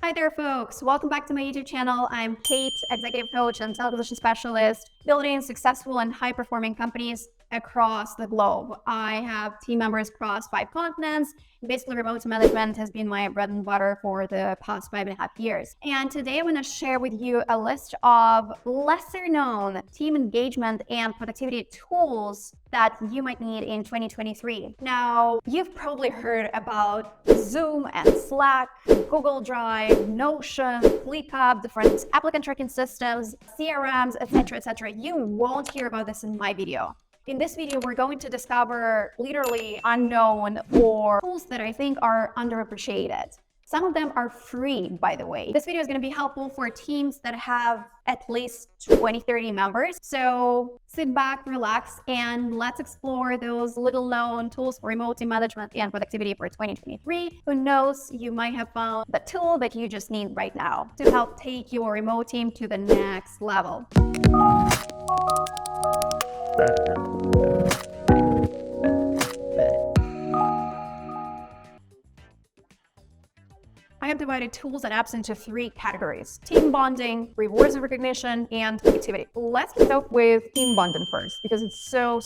Hi there, folks. Welcome back to my YouTube channel. I'm Kate, executive coach and talent acquisition specialist, building successful and high-performing companies across the globe. I have team members across 5 continents. Basically, remote management has been my bread and butter for the past 5.5 years. And today I want to share with you a list of lesser-known team engagement and productivity tools that you might need in 2023. Now, you've probably heard about Zoom and Slack, Google Drive, Notion, ClickUp, different applicant tracking systems, CRMs, etc. You won't hear about this in my video. In this video, we're going to discover literally unknown or tools that I think are underappreciated. Some of them are free, by the way. This video is going to be helpful for teams that have at least 20-30 members. So sit back, relax, and let's explore those little known tools for remote team management and productivity for 2023. Who knows, you might have found the tool that you just need right now to help take your remote team to the next level. I have divided tools and apps into 3 categories: team bonding, rewards and recognition, and productivity. Let's kick off with team bonding first, because it's so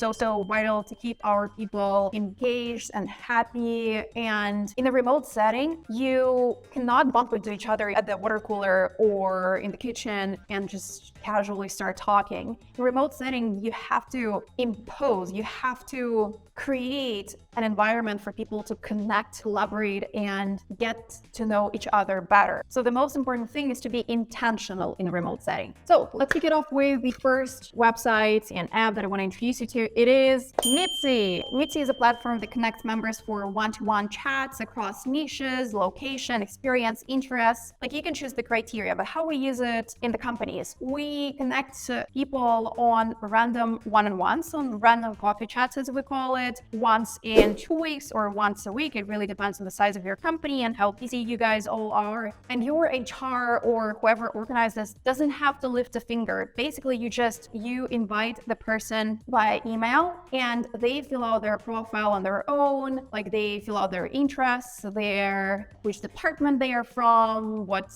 vital to keep our people engaged and happy. And in a remote setting, you cannot bump into each other at the water cooler or in the kitchen and just casually start talking. In a remote setting, you have to impose, you have to create an environment for people to connect, collaborate, and get to know each other better. So the most important thing is to be intentional in a remote setting. So let's kick it off with the first website and app that I want to introduce you to. It is Meetsy. Meetsy is a platform that connects members for one-to-one chats across niches, location, experience, interests. Like, you can choose the criteria, but how we use it in the companies, we connect people on random one-on-ones, on random coffee chats, as we call it, once in 2 weeks or once a week. It really depends on the size of your company and how busy you guys all are. And your HR or whoever organized this doesn't have to lift a finger. Basically, you invite the person via email and they fill out their profile on their own. Like, they fill out their interests, which department they are from, what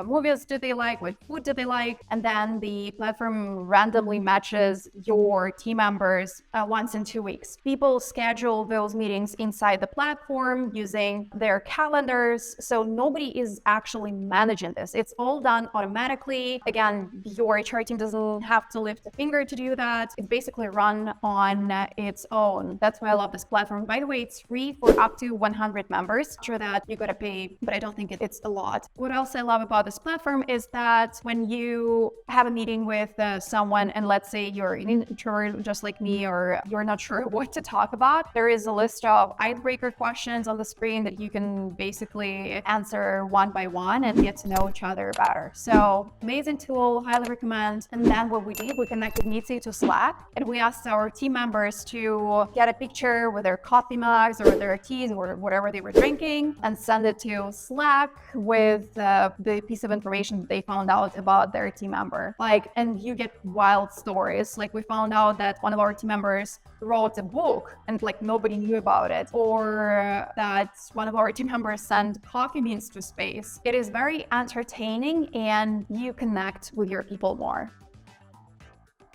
movies do they like, what food do they like, and then the platform randomly matches your team members once in 2 weeks. People schedule those meetings inside the platform using their calendars, so nobody is actually managing this. It's all done automatically. Again, your HR team doesn't have to lift a finger to do that. It's basically run on its own. That's why I love this platform. By the way, it's free for up to 100 members. Sure that you gotta pay, but I don't think it's a lot. What else I love about this platform is that when you have a meeting with someone, and let's say you're an introvert just like me, or you're not sure what to talk about, there is a list of icebreaker questions on the screen that you can basically answer one by one and get to know each other better. So amazing tool, highly recommend. And then what we did, we connected Meetsy to Slack, and we asked our team members to get a picture with their coffee mugs or their teas or whatever they were drinking and send it to Slack with the piece of information that they found out about their team member. And you get wild stories. Like, we found out that one of our team members wrote a book and nobody knew about it, or that one of our team members sent coffee beans to space. It is very entertaining and you connect with your people more.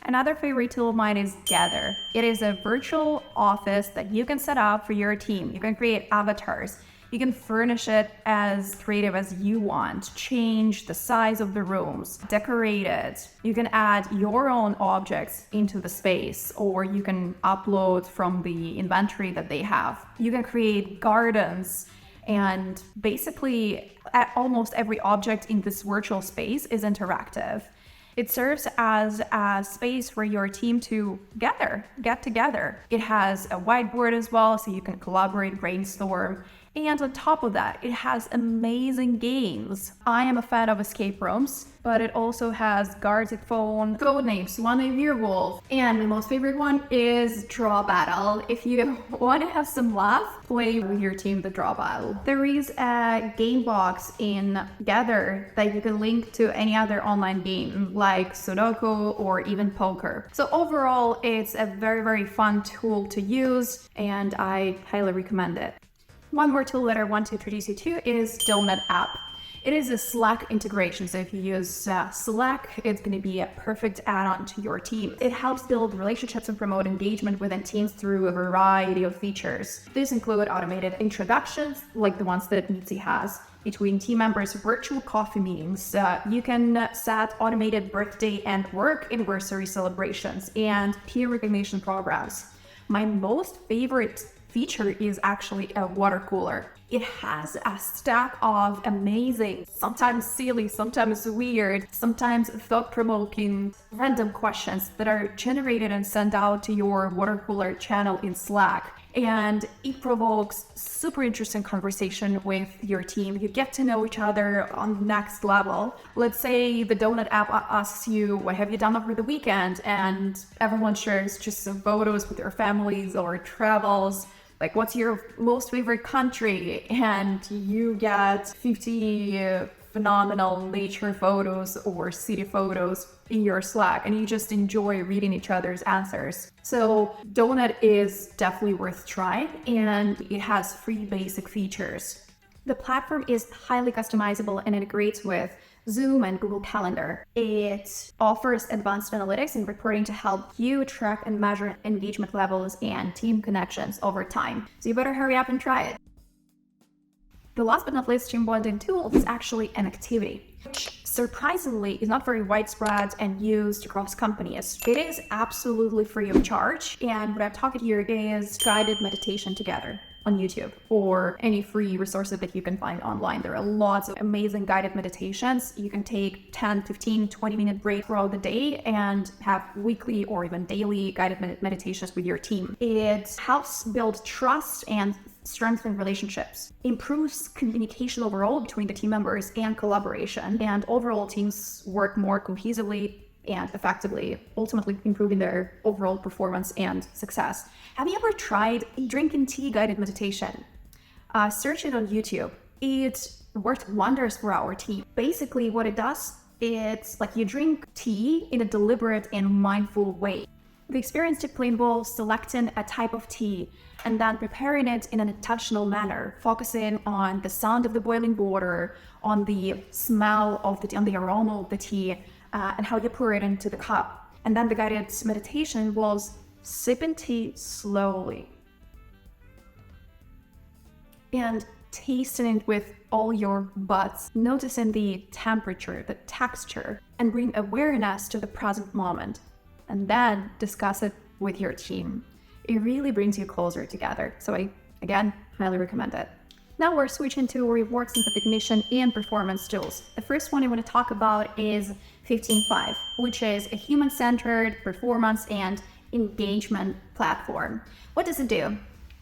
Another favorite tool of mine is Gather. It is a virtual office that you can set up for your team. You can create avatars. You can furnish it as creative as you want, change the size of the rooms, decorate it. You can add your own objects into the space, or you can upload from the inventory that they have. You can create gardens, and basically almost every object in this virtual space is interactive. It serves as a space for your team to get together. It has a whiteboard as well, so you can collaborate, brainstorm. And on top of that, it has amazing games. I am a fan of escape rooms, but it also has guards at phone, Codenames, One Eye Werewolf, and my most favorite one is Draw Battle. If you want to have some laugh, play with your team the Draw Battle. There is a game box in Gather that you can link to any other online game like Sudoku or even poker. So overall, it's a very fun tool to use, and I highly recommend it. One more tool that I want to introduce you to is Donut app. It is a Slack integration. So if you use Slack, it's going to be a perfect add-on to your team. It helps build relationships and promote engagement within teams through a variety of features. These include automated introductions, like the ones that Mitzi has, between team members, virtual coffee meetings. You can set automated birthday and work anniversary celebrations, and peer recognition programs. My most favorite feature is actually a water cooler. It has a stack of amazing, sometimes silly, sometimes weird, sometimes thought-provoking, random questions that are generated and sent out to your water cooler channel in Slack. And it provokes super interesting conversation with your team. You get to know each other on the next level. Let's say the Donut app asks you, what have you done over the weekend? And everyone shares just some photos with their families or travels. Like, what's your most favorite country? And you get 50 phenomenal nature photos or city photos in your Slack, and you just enjoy reading each other's answers. So Donut is definitely worth trying, and it has free basic features. The platform is highly customizable and integrates with Zoom and Google Calendar. It offers advanced analytics and reporting to help you track and measure engagement levels and team connections over time. So you better hurry up and try it. The last but not least team bonding tool is actually an activity, which surprisingly is not very widespread and used across companies. It is absolutely free of charge, and what I'm talking here is guided meditation together on YouTube or any free resources that you can find online. There are lots of amazing guided meditations. You can take 10, 15, 20-minute break throughout the day and have weekly or even daily guided meditations with your team. It helps build trust and strengthen relationships, improves communication overall between the team members and collaboration, and overall teams work more cohesively and effectively, ultimately improving their overall performance and success. Have you ever tried a drinking tea guided meditation? Search it on YouTube. It worked wonders for our team. Basically what it does, it's like you drink tea in a deliberate and mindful way. The experience typically involves selecting a type of tea and then preparing it in an intentional manner, focusing on the sound of the boiling water, on the smell of the tea, on the aroma of the tea, and how you pour it into the cup. And then the guided meditation was sipping tea slowly and tasting it with all your buds, noticing the temperature, the texture, and bring awareness to the present moment, and then discuss it with your team. It really brings you closer together. So I, again, highly recommend it. Now we're switching to rewards and recognition and performance tools. The first one I want to talk about is 15.5, which is a human-centered performance and engagement platform. What does it do?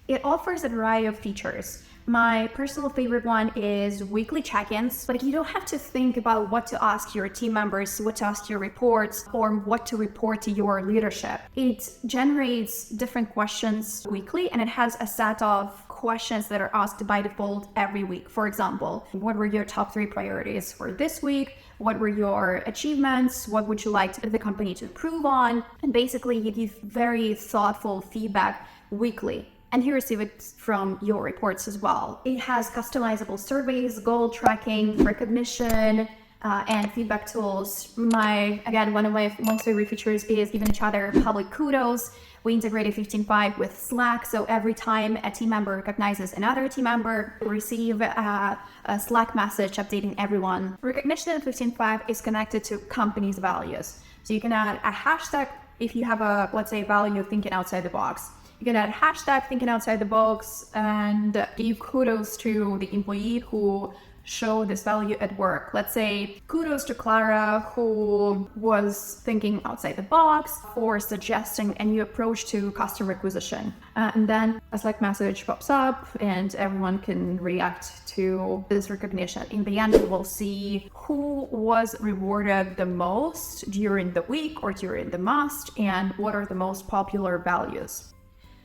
It offers a variety of features. My personal favorite one is weekly check-ins, but you don't have to think about what to ask your team members, what to ask your reports, or what to report to your leadership. It generates different questions weekly, and it has a set of questions that are asked by default every week. For example, what were your top 3 priorities for this week? What were your achievements? What would you like the company to improve on? And basically, you give very thoughtful feedback weekly. And you receive it from your reports as well. It has customizable surveys, goal tracking, recognition, and feedback tools. One of my most favorite features is giving each other public kudos. We integrated 15.5 with Slack, so every time a team member recognizes another team member, we receive a Slack message updating everyone. Recognition in 15.5 is connected to company's values. So you can add a hashtag if you have a, let's say, value of thinking outside the box. You can add hashtag thinking outside the box and give kudos to the employee who showed this value at work. Let's say kudos to Clara, who was thinking outside the box for suggesting a new approach to customer acquisition. And then a Slack message pops up and everyone can react to this recognition. In the end, we will see who was rewarded the most during the week or during the month and what are the most popular values.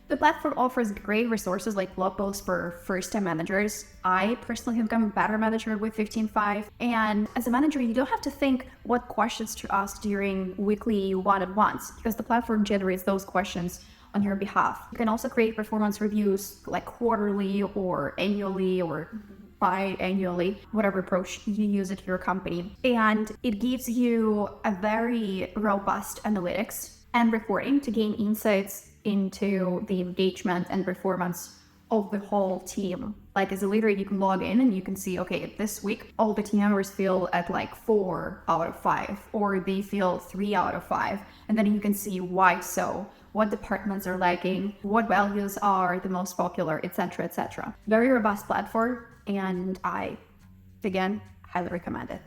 The platform offers great resources like blog posts for first-time managers. I personally have become a better manager with 15.5. And as a manager, you don't have to think what questions to ask during weekly one-on-ones because the platform generates those questions on your behalf. You can also create performance reviews like quarterly or annually or biannually, whatever approach you use at your company. And it gives you a very robust analytics and reporting to gain insights into the engagement and performance of the whole team. Like as a leader, you can log in and you can see, okay, this week, all the team members feel at like 4 out of 5, or they feel 3 out of 5. And then you can see why so, what departments are lacking, what values are the most popular, etc., etc. Very robust platform, and I, again, highly recommend it.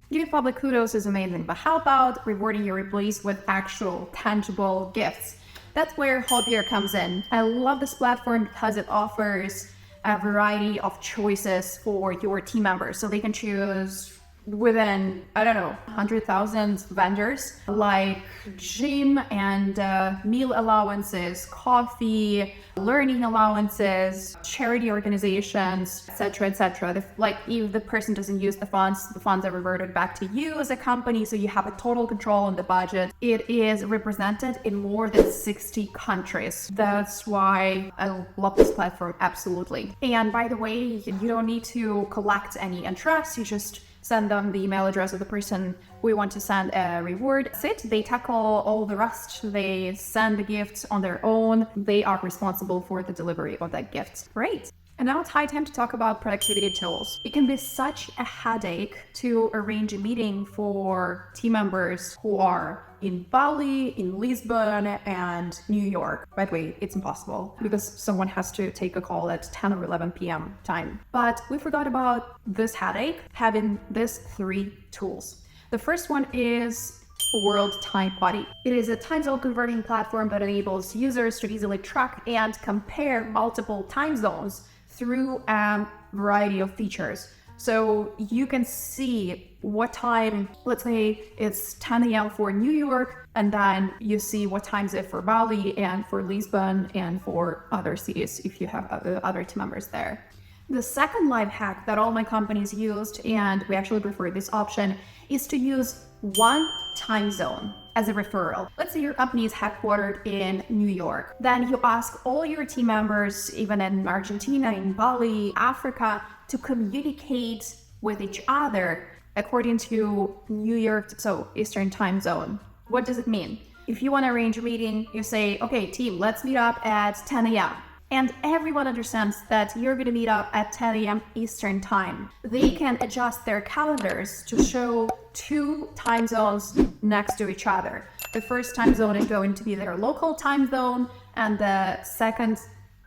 Giving public kudos is amazing, but how about rewarding your employees with actual, tangible gifts? That's where Hotjar comes in. I love this platform because it offers a variety of choices for your team members. So they can choose within, 100,000 vendors, like gym and meal allowances, coffee, learning allowances, charity organizations, etc., etc. Like if the person doesn't use the funds are reverted back to you as a company, so you have a total control on the budget. It is represented in more than 60 countries. That's why I love this platform, absolutely. And by the way, you don't need to collect any interest. You just send them the email address of the person we want to send a reward. That's it. They tackle all the rest. They send the gifts on their own. They are responsible for the delivery of that gift. Great. And now it's high time to talk about productivity tools. It can be such a headache to arrange a meeting for team members who are in Bali, in Lisbon, and New York. By the way, it's impossible because someone has to take a call at 10 or 11 p.m. time. But we forgot about this headache, having these 3 tools. The first one is World Time Buddy. It is a time zone converting platform that enables users to easily track and compare multiple time zones through a variety of features. So you can see what time, let's say it's 10 a.m. for New York, and then you see what time is it for Bali and for Lisbon and for other cities if you have other team members there. The second life hack that all my companies used, and we actually prefer this option, is to use one time zone as a referral. Let's say your company is headquartered in New York. Then you ask all your team members, even in Argentina, in Bali, Africa, to communicate with each other according to New York, so Eastern time zone. What does it mean? If you want to arrange a meeting, you say, okay, team, let's meet up at 10 a.m. And everyone understands that you're going to meet up at 10 a.m. Eastern time. They can adjust their calendars to show 2 time zones next to each other. The first time zone is going to be their local time zone, and the second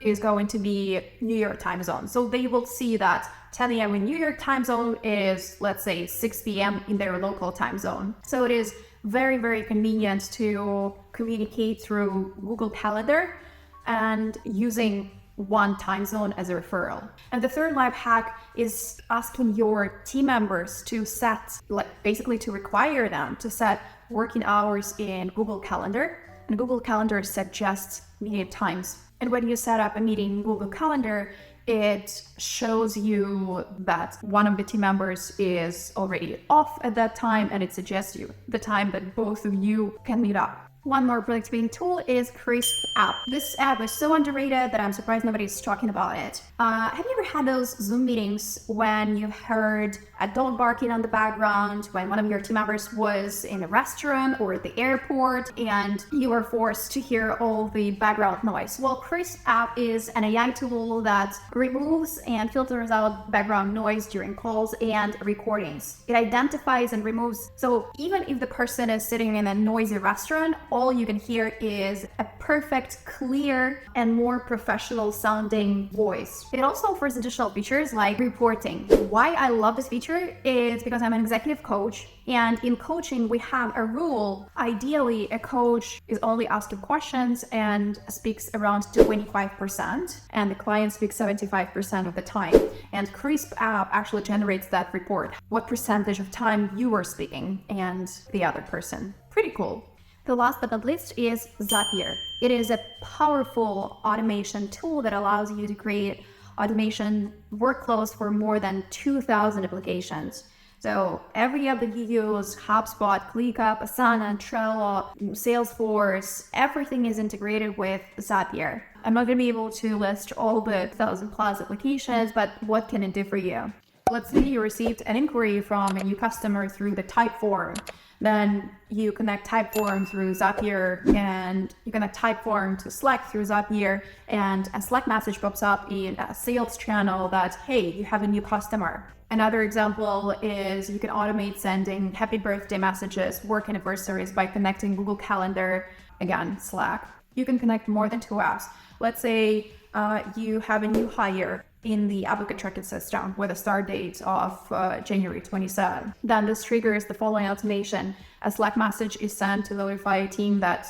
is going to be New York time zone. So they will see that 10 a.m. in New York time zone is, let's say, 6 p.m. in their local time zone. So it is very, very convenient to communicate through Google Calendar and using one time zone as a referral. And the third life hack is asking your team members to set, basically to require them to set working hours in Google Calendar. And Google Calendar suggests meeting times. And when you set up a meeting in Google Calendar, it shows you that one of the team members is already off at that time, and it suggests you the time that both of you can meet up. One more productivity tool is ClickUp. This app is so underrated that I'm surprised nobody's talking about it. Have you ever had those Zoom meetings when you heard a dog barking on the background, when one of your team members was in a restaurant or at the airport, and you were forced to hear all the background noise? Well, ClickUp is an AI tool that removes and filters out background noise during calls and recordings. It identifies and removes, so even if the person is sitting in a noisy restaurant, all you can hear is a perfect, clear, and more professional sounding voice. It also offers additional features like reporting. Why I love this feature is because I'm an executive coach, and in coaching we have a rule. Ideally, a coach is only asked 2 questions and speaks around 25%, and the client speaks 75% of the time. And ClickUp actually generates that report. What percentage of time you were speaking and the other person. Pretty cool. The last but not least is Zapier. It is a powerful automation tool that allows you to create automation workflows for more than 2,000 applications. So every app that you use, HubSpot, ClickUp, Asana, Trello, Salesforce, everything is integrated with Zapier. I'm not going to be able to list all the 1,000+ applications, but what can it do for you? Let's say you received an inquiry from a new customer through the Typeform. Then you connect Typeform through Zapier, and you connect Typeform to Slack through Zapier, and a Slack message pops up in a sales channel that, hey, you have a new customer. Another example is you can automate sending happy birthday messages, work anniversaries by connecting Google Calendar, again, Slack. You can connect more than 2 apps. Let's say you have a new hire in the applicant tracking system with a start date of January 27. Then this triggers the following automation. A Slack message is sent to notify a team that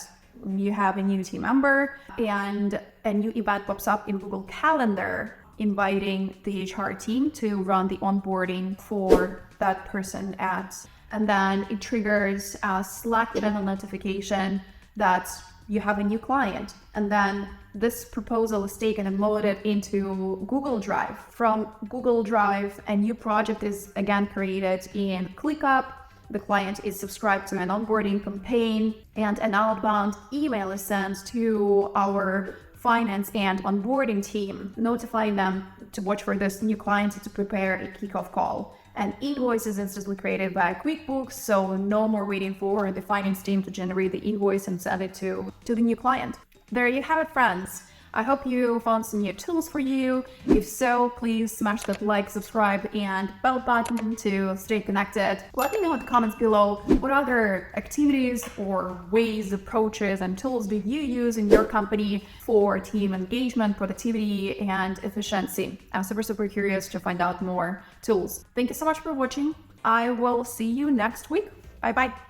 you have a new team member, and a new event pops up in Google Calendar inviting the HR team to run the onboarding for that person and then it triggers a Slack channel notification that you have a new client. And then this proposal is taken and loaded into Google Drive. From Google Drive, a new project is again created in ClickUp. The client is subscribed to an onboarding campaign, and an outbound email is sent to our finance and onboarding team, notifying them to watch for this new client to prepare a kickoff call. An invoice is instantly created by QuickBooks, so no more waiting for the finance team to generate the invoice and send it to the new client. There you have it, friends. I hope you found some new tools for you. If so, please smash that like, subscribe, and bell button to stay connected. Let me know in the comments below what other activities or ways, approaches, and tools do you use in your company for team engagement, productivity, and efficiency. I'm super curious to find out more tools. Thank you so much for watching. I will see you next week. Bye-bye.